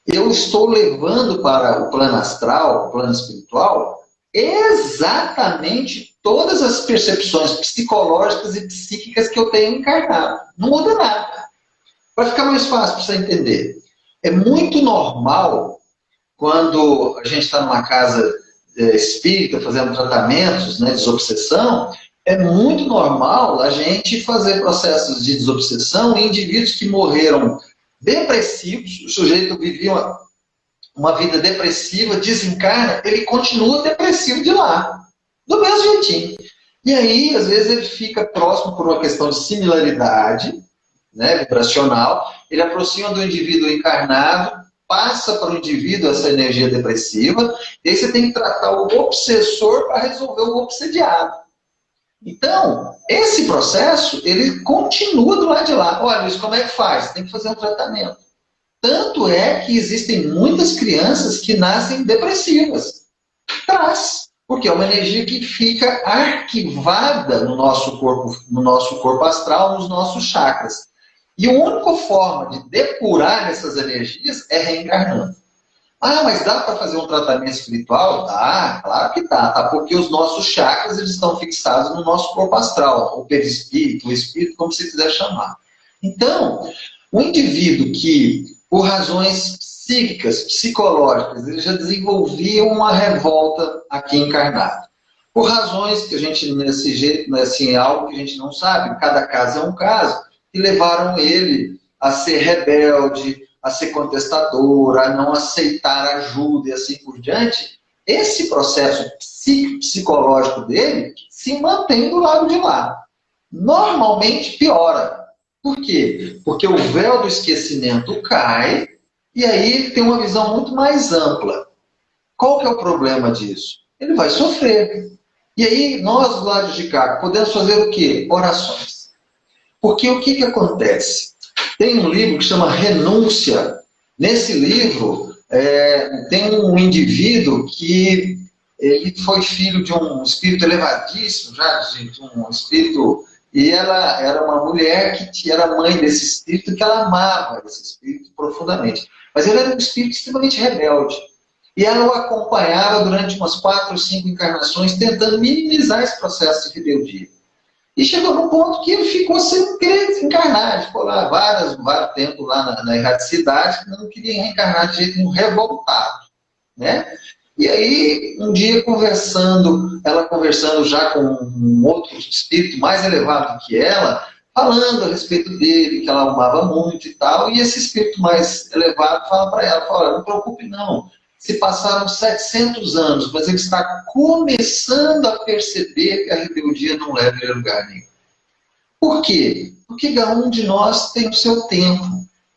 eu estou levando para o plano astral, o plano espiritual, exatamente todas as percepções psicológicas e psíquicas que eu tenho encarnado. Não muda nada. Para ficar mais fácil para você entender. É muito normal, quando a gente está numa casa espírita, fazendo tratamentos, né, desobsessão, é muito normal a gente fazer processos de desobsessão em indivíduos que morreram depressivos, o sujeito vivia uma vida depressiva, desencarna, ele continua depressivo de lá, do mesmo jeitinho. E aí, às vezes, ele fica próximo por uma questão de similaridade, né, vibracional, ele aproxima do indivíduo encarnado, passa para o indivíduo essa energia depressiva, e aí você tem que tratar o obsessor para resolver o obsediado. Então, esse processo, ele continua do lado de lá. Olha, Luiz, como é que faz? Tem que fazer um tratamento. Tanto é que existem muitas crianças que nascem depressivas. Traz. Porque é uma energia que fica arquivada no nosso corpo astral, nos nossos chakras. E a única forma de depurar essas energias é reencarnando. Ah, mas dá para fazer um tratamento espiritual? Dá, claro que dá. Tá? Porque os nossos chakras eles estão fixados no nosso corpo astral, o perispírito, o espírito, como você quiser chamar. Então, o indivíduo que, por razões psíquicas, psicológicas, ele já desenvolvia uma revolta aqui encarnado. Por razões que a gente, nesse jeito, assim, é algo que a gente não sabe, cada caso é um caso, que levaram ele a ser rebelde, a ser contestador, a não aceitar ajuda e assim por diante. Esse processo psicológico dele se mantém do lado de lá. Normalmente piora. Por quê? Porque o véu do esquecimento cai e aí ele tem uma visão muito mais ampla. Qual que é o problema disso? Ele vai sofrer. E aí, nós, do lado de cá, podemos fazer o quê? Orações. Porque o que acontece? Tem um livro que chama Renúncia. Nesse livro, tem um indivíduo que ele foi filho de um espírito elevadíssimo, já de um espírito, e ela era uma mulher que era mãe desse espírito, que ela amava esse espírito profundamente. Mas ele era um espírito extremamente rebelde. E ela o acompanhava durante umas 4 ou 5 encarnações, tentando minimizar esse processo de rebeldia. E chegou num ponto que ele ficou sem querer encarnar. Ele ficou lá vários tempos lá na erraticidade, não queria reencarnar de jeito nenhum, revoltado. Né? E aí, um dia ela conversando já com um outro espírito mais elevado que ela, falando a respeito dele, que ela amava muito e tal, e esse espírito mais elevado fala para ela, fala, não se preocupe não, se passaram 700 anos, mas ele está começando a perceber que a rebeldia não leva ele a lugar nenhum. Por quê? Porque cada um de nós tem o seu tempo,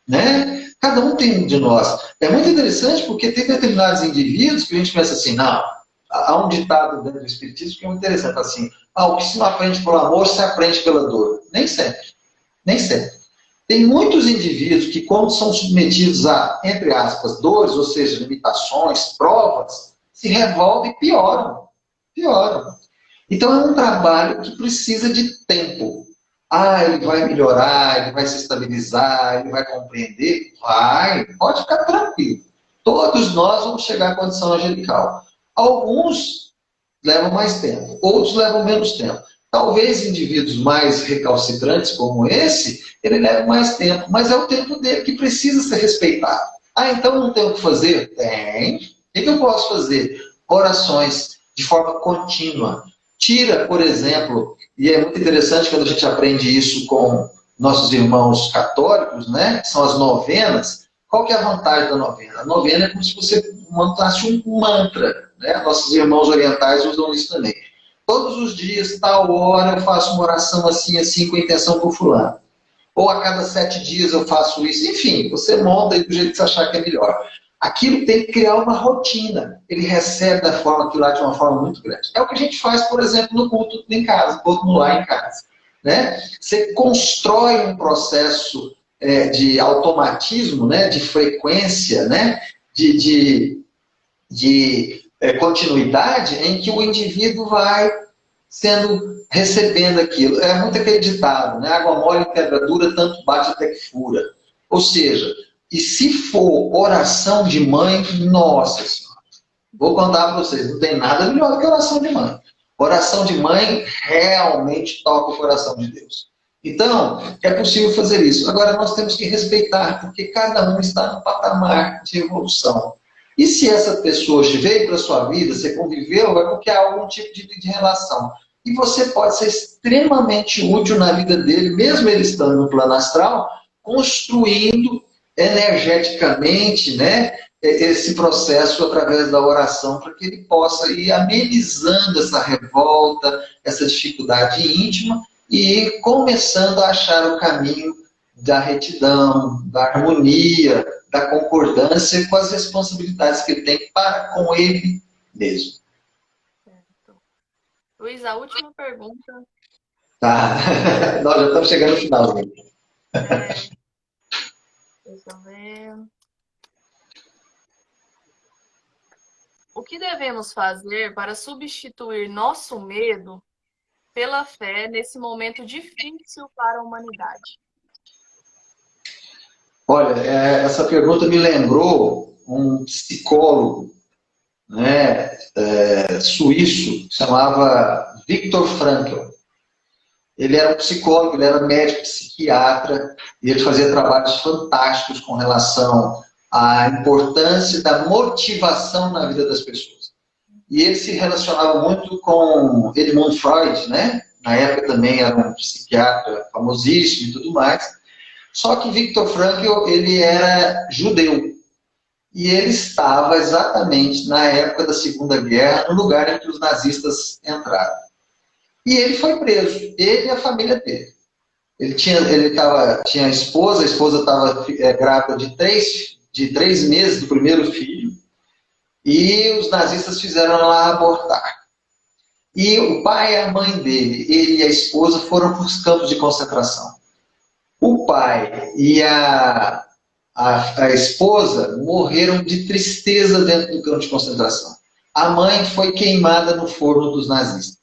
né? Cada um tem um de nós. É muito interessante porque tem determinados indivíduos que a gente pensa assim, não, há um ditado dentro do Espiritismo que é muito interessante, assim, o que se não aprende pelo amor, se aprende pela dor. Nem sempre. Nem sempre. Tem muitos indivíduos que, quando são submetidos a, entre aspas, dores, ou seja, limitações, provas, se revoltam e pioram. Pioram. Então é um trabalho que precisa de tempo. Ele vai melhorar, ele vai se estabilizar, ele vai compreender? Vai, pode ficar tranquilo. Todos nós vamos chegar à condição angelical. Alguns levam mais tempo, outros levam menos tempo. Talvez indivíduos mais recalcitrantes como esse, ele leve mais tempo, mas é o tempo dele que precisa ser respeitado. Então não tem o que fazer? Tem. O que eu posso fazer? Orações de forma contínua. Tira, por exemplo, e é muito interessante quando a gente aprende isso com nossos irmãos católicos, né? Que são as novenas. Qual que é a vantagem da novena? A novena é como se você montasse um mantra, né? Nossos irmãos orientais usam isso também. Todos os dias, tal hora, eu faço uma oração assim, assim, com a intenção por fulano. Ou a cada 7 dias eu faço isso. Enfim, você monta aí do jeito que você achar que é melhor. Aquilo tem que criar uma rotina. Ele recebe aquilo lá de uma forma muito grande. É o que a gente faz, por exemplo, no culto em casa, culto no lar em casa. né? Você constrói um processo de automatismo, né? De frequência, né? de continuidade em que o indivíduo vai recebendo aquilo. É muito acreditado, né? Água mole em pedra dura, tanto bate até que fura. Ou seja, e se for oração de mãe, nossa senhora, vou contar para vocês, não tem nada melhor do que oração de mãe. Oração de mãe realmente toca o coração de Deus. Então, é possível fazer isso. Agora, nós temos que respeitar, porque cada um está no patamar de evolução. E se essa pessoa veio para a sua vida, você conviveu, é porque há algum tipo de relação. E você pode ser extremamente útil na vida dele, mesmo ele estando no plano astral, construindo energeticamente, né, esse processo através da oração, para que ele possa ir amenizando essa revolta, essa dificuldade íntima e ir começando a achar o caminho da retidão, da harmonia, da concordância com as responsabilidades que ele tem para com ele mesmo. Certo. Luiz, a última pergunta. Tá. Nós já estamos chegando no final. Deixa eu ver. O que devemos fazer para substituir nosso medo pela fé nesse momento difícil para a humanidade? Olha, essa pergunta me lembrou um psicólogo, né, suíço, que chamava Viktor Frankl. Ele era um psicólogo, ele era médico, psiquiatra, e ele fazia trabalhos fantásticos com relação à importância da motivação na vida das pessoas. E ele se relacionava muito com Edmund Freud, né? Na época também era um psiquiatra famosíssimo e tudo mais. Só que Viktor Frankl, ele era judeu. E ele estava exatamente na época da Segunda Guerra, no lugar em que os nazistas entraram. E ele foi preso, ele e a família dele. Ele tinha a esposa estava grávida de três meses do primeiro filho, e os nazistas fizeram ela abortar. E o pai e a mãe dele, ele e a esposa, foram para os campos de concentração. O pai e a esposa morreram de tristeza dentro do campo de concentração. A mãe foi queimada no forno dos nazistas.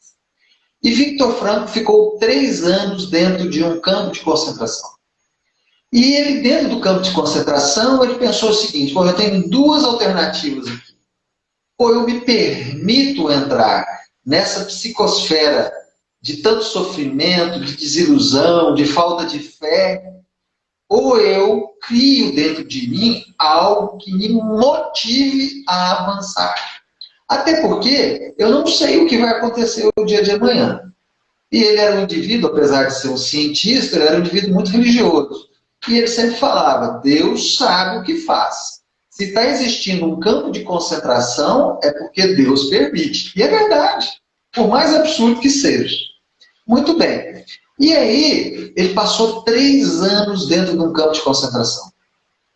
E Viktor Frankl ficou 3 anos dentro de um campo de concentração. E ele, dentro do campo de concentração, ele pensou o seguinte: eu tenho 2 alternativas aqui. Ou eu me permito entrar nessa psicosfera de tanto sofrimento, de desilusão, de falta de fé, ou eu crio dentro de mim algo que me motive a avançar. Até porque eu não sei o que vai acontecer no dia de amanhã. E ele era um indivíduo, apesar de ser um cientista, ele era um indivíduo muito religioso. E ele sempre falava: Deus sabe o que faz. Se está existindo um campo de concentração, é porque Deus permite. E é verdade, por mais absurdo que seja. Muito bem. E aí, ele passou 3 anos dentro de um campo de concentração,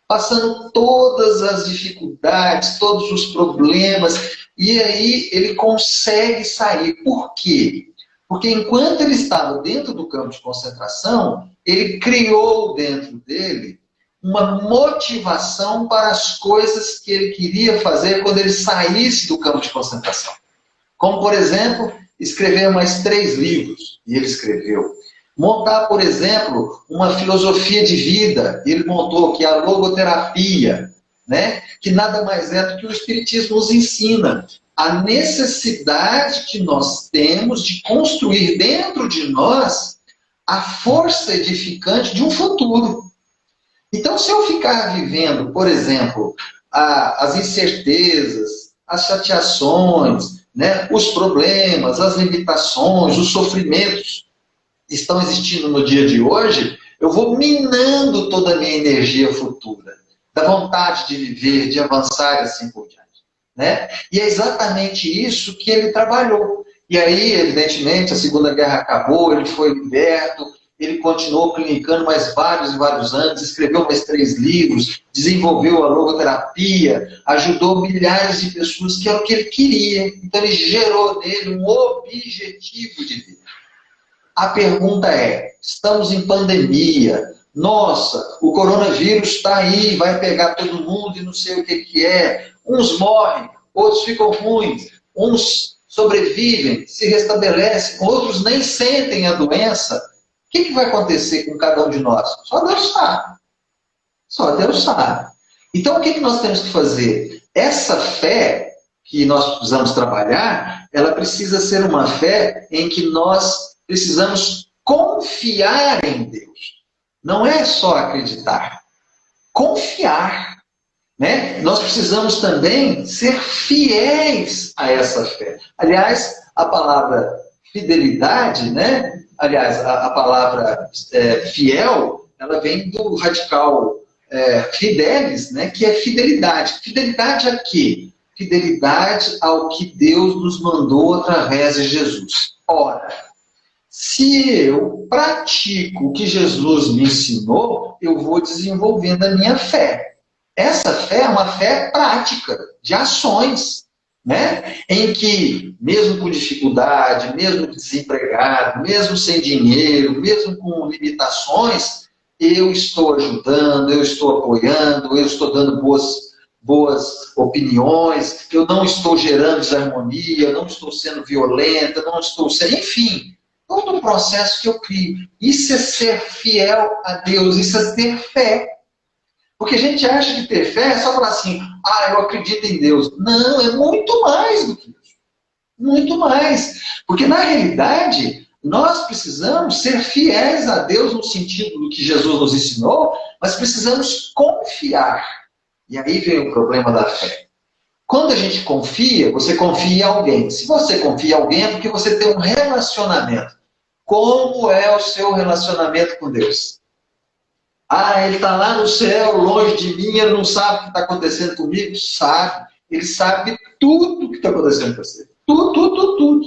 passando todas as dificuldades, todos os problemas, e aí ele consegue sair. Por quê? Porque enquanto ele estava dentro do campo de concentração, ele criou dentro dele uma motivação para as coisas que ele queria fazer quando ele saísse do campo de concentração. Como, por exemplo, escrever mais 3 livros, e ele escreveu. Montar, por exemplo, uma filosofia de vida, ele montou, que é a logoterapia, né? Que nada mais é do que o Espiritismo nos ensina. A necessidade que nós temos de construir dentro de nós a força edificante de um futuro. Então, se eu ficar vivendo, por exemplo, as incertezas, as chateações, né, os problemas, as limitações, os sofrimentos que estão existindo no dia de hoje, eu vou minando toda a minha energia futura, da vontade de viver, de avançar e assim por diante. Né? E é exatamente isso que ele trabalhou. E aí, evidentemente, a Segunda Guerra acabou, ele foi liberto, ele continuou clinicando mais vários e vários anos, escreveu mais 3 livros, desenvolveu a logoterapia, ajudou milhares de pessoas, que era o que ele queria. Então ele gerou nele um objetivo de vida. A pergunta é, estamos em pandemia, nossa, o coronavírus está aí, vai pegar todo mundo e não sei o que é. Uns morrem, outros ficam ruins, uns sobrevivem, se restabelecem, outros nem sentem a doença. O que vai acontecer com cada um de nós? Só Deus sabe. Só Deus sabe. Então, o que nós temos que fazer? Essa fé que nós precisamos trabalhar, ela precisa ser uma fé em que nós precisamos confiar em Deus. Não é só acreditar. Confiar. Né? Nós precisamos também ser fiéis a essa fé. Aliás, a palavra fidelidade, né? Aliás, a palavra fiel, ela vem do radical fidelis, né? Que é fidelidade. Fidelidade a quê? Fidelidade ao que Deus nos mandou através de Jesus. Ora, se eu pratico o que Jesus me ensinou, eu vou desenvolvendo a minha fé. Essa fé é uma fé prática, de ações, né? Em que, mesmo com dificuldade, mesmo desempregado, mesmo sem dinheiro, mesmo com limitações, eu estou ajudando, eu estou apoiando, eu estou dando boas opiniões, eu não estou gerando desarmonia, eu não estou sendo violenta, não estou sendo... Enfim, todo o processo que eu crio. Isso é ser fiel a Deus, isso é ter fé. Porque a gente acha que ter fé é só falar assim, eu acredito em Deus. Não, é muito mais do que isso. Muito mais. Porque, na realidade, nós precisamos ser fiéis a Deus no sentido do que Jesus nos ensinou, mas precisamos confiar. E aí vem o problema da fé. Quando a gente confia, você confia em alguém. Se você confia em alguém, é porque você tem um relacionamento. Como é o seu relacionamento com Deus? Ele está lá no céu, longe de mim, ele não sabe o que está acontecendo comigo? Sabe. Ele sabe tudo o que está acontecendo com você. Tudo.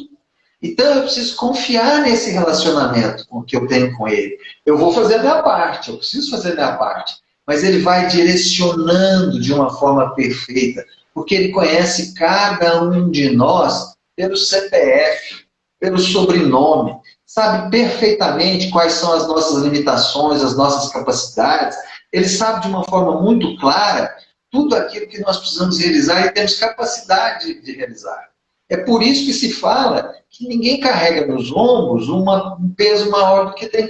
Então eu preciso confiar nesse relacionamento que eu tenho com ele. Eu vou fazer a minha parte, eu preciso fazer a minha parte. Mas ele vai direcionando de uma forma perfeita, porque ele conhece cada um de nós pelo CPF, pelo sobrenome, sabe perfeitamente quais são as nossas limitações, as nossas capacidades. Ele sabe de uma forma muito clara tudo aquilo que nós precisamos realizar e temos capacidade de realizar. É por isso que se fala que ninguém carrega nos ombros um peso maior do que dá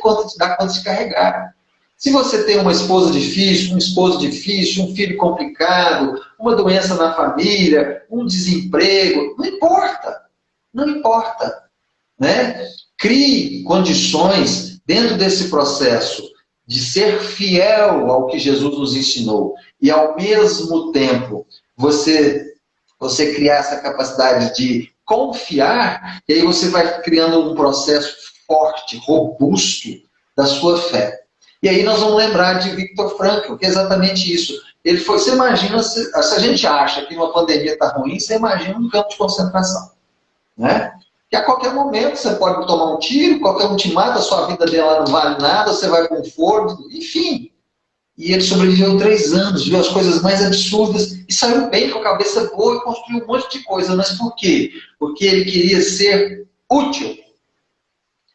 conta de carregar. Se você tem uma esposa difícil, um esposo difícil, um filho complicado, uma doença na família, um desemprego, não importa. Não importa. Né? Crie condições dentro desse processo de ser fiel ao que Jesus nos ensinou e, ao mesmo tempo, você criar essa capacidade de confiar, e aí você vai criando um processo forte, robusto da sua fé. E aí nós vamos lembrar de Viktor Frankl, que é exatamente isso. Ele foi, você imagina, se a gente acha que uma pandemia está ruim, você imagina um campo de concentração. Né? Que a qualquer momento você pode tomar um tiro, qualquer um te mata, a sua vida dela não vale nada, você vai com fôlego, enfim. E ele sobreviveu 3 anos, viu as coisas mais absurdas e saiu bem com a cabeça boa e construiu um monte de coisa. Mas por quê? Porque ele queria ser útil.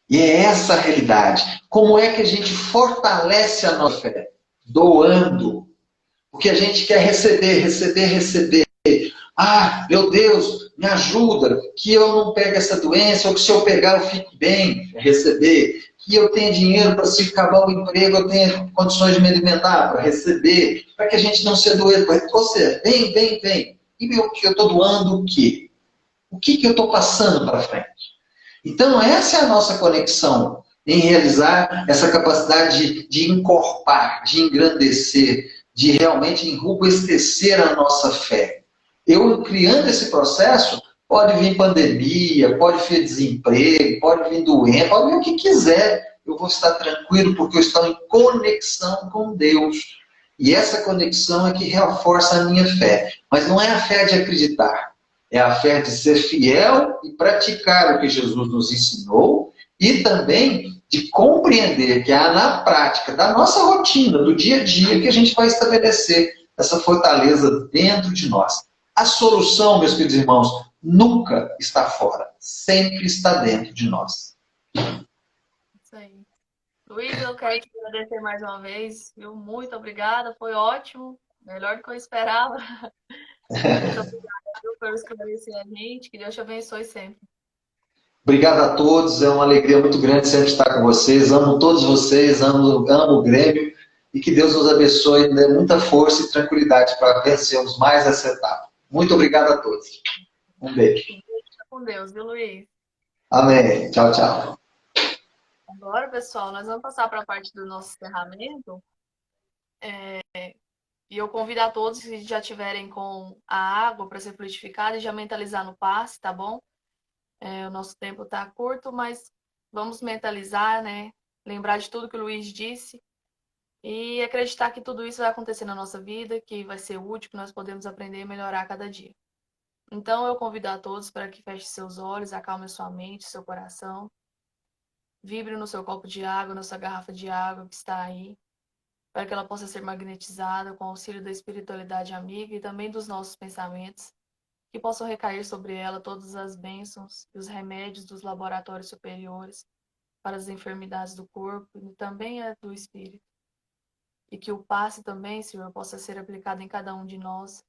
E é essa a realidade. Como é que a gente fortalece a nossa fé? Doando. Porque a gente quer receber. Meu Deus, me ajuda, que eu não pegue essa doença, ou que se eu pegar eu fique bem, receber. Que eu tenha dinheiro para se acabar o emprego, eu tenha condições de me alimentar, para receber. Para que a gente não se doer. Ou seja, vem. E eu estou doando o quê? O que eu estou passando para frente? Então, essa é a nossa conexão em realizar essa capacidade de encorpar, de engrandecer, de realmente enrubestecer a nossa fé. Eu, criando esse processo, pode vir pandemia, pode vir desemprego, pode vir doença, pode vir o que quiser. Eu vou estar tranquilo porque eu estou em conexão com Deus. E essa conexão é que reforça a minha fé. Mas não é a fé de acreditar. É a fé de ser fiel e praticar o que Jesus nos ensinou e também de compreender que é na prática da nossa rotina, do dia a dia, que a gente vai estabelecer essa fortaleza dentro de nós. A solução, meus queridos irmãos, nunca está fora, sempre está dentro de nós. aí. Luiz, eu quero te agradecer mais uma vez, viu? Muito obrigada, foi ótimo, melhor do que eu esperava. Muito obrigada, viu, por esclarecer a gente. Que Deus te abençoe sempre. Obrigado a todos, é uma alegria muito grande sempre estar com vocês. Amo todos vocês, amo o Grêmio e que Deus nos abençoe e dê muita força e tranquilidade para vencermos mais essa etapa. Muito obrigado a todos. Um beijo. Fica com Deus, viu, Luiz? Amém. Tchau, tchau. Agora, pessoal, nós vamos passar para a parte do nosso encerramento. E eu convido a todos que já tiverem com a água para ser fluidificada e já mentalizar no passe, tá bom? O nosso tempo está curto, mas vamos mentalizar, né? Lembrar de tudo que o Luiz disse e acreditar que tudo isso vai acontecer na nossa vida, que vai ser útil, que nós podemos aprender e melhorar a cada dia. Então, eu convido a todos para que feche seus olhos, acalme sua mente, seu coração, vibre no seu copo de água, na sua garrafa de água que está aí, para que ela possa ser magnetizada com o auxílio da espiritualidade amiga e também dos nossos pensamentos, que possam recair sobre ela todas as bênçãos e os remédios dos laboratórios superiores para as enfermidades do corpo e também a do espírito. E que o passe também, Senhor, possa ser aplicado em cada um de nós,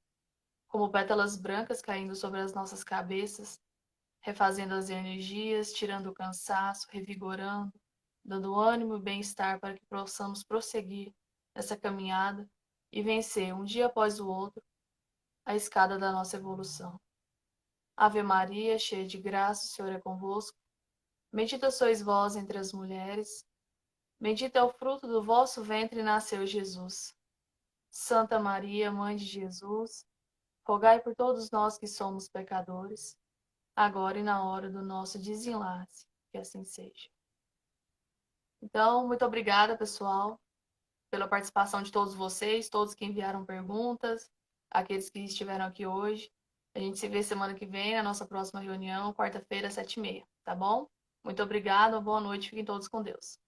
como pétalas brancas caindo sobre as nossas cabeças, refazendo as energias, tirando o cansaço, revigorando, dando ânimo e bem-estar para que possamos prosseguir nessa caminhada e vencer, um dia após o outro, a escada da nossa evolução. Ave Maria, cheia de graça, o Senhor é convosco. Bendita sois vós entre as mulheres. Bendito é o fruto do vosso ventre, nasceu Jesus. Santa Maria, Mãe de Jesus, rogai por todos nós que somos pecadores, agora e na hora do nosso desenlace. Que assim seja. Então, muito obrigada, pessoal, pela participação de todos vocês, todos que enviaram perguntas, aqueles que estiveram aqui hoje. A gente se vê semana que vem, na nossa próxima reunião, quarta-feira, às 7h30, tá bom? Muito obrigada, boa noite, fiquem todos com Deus.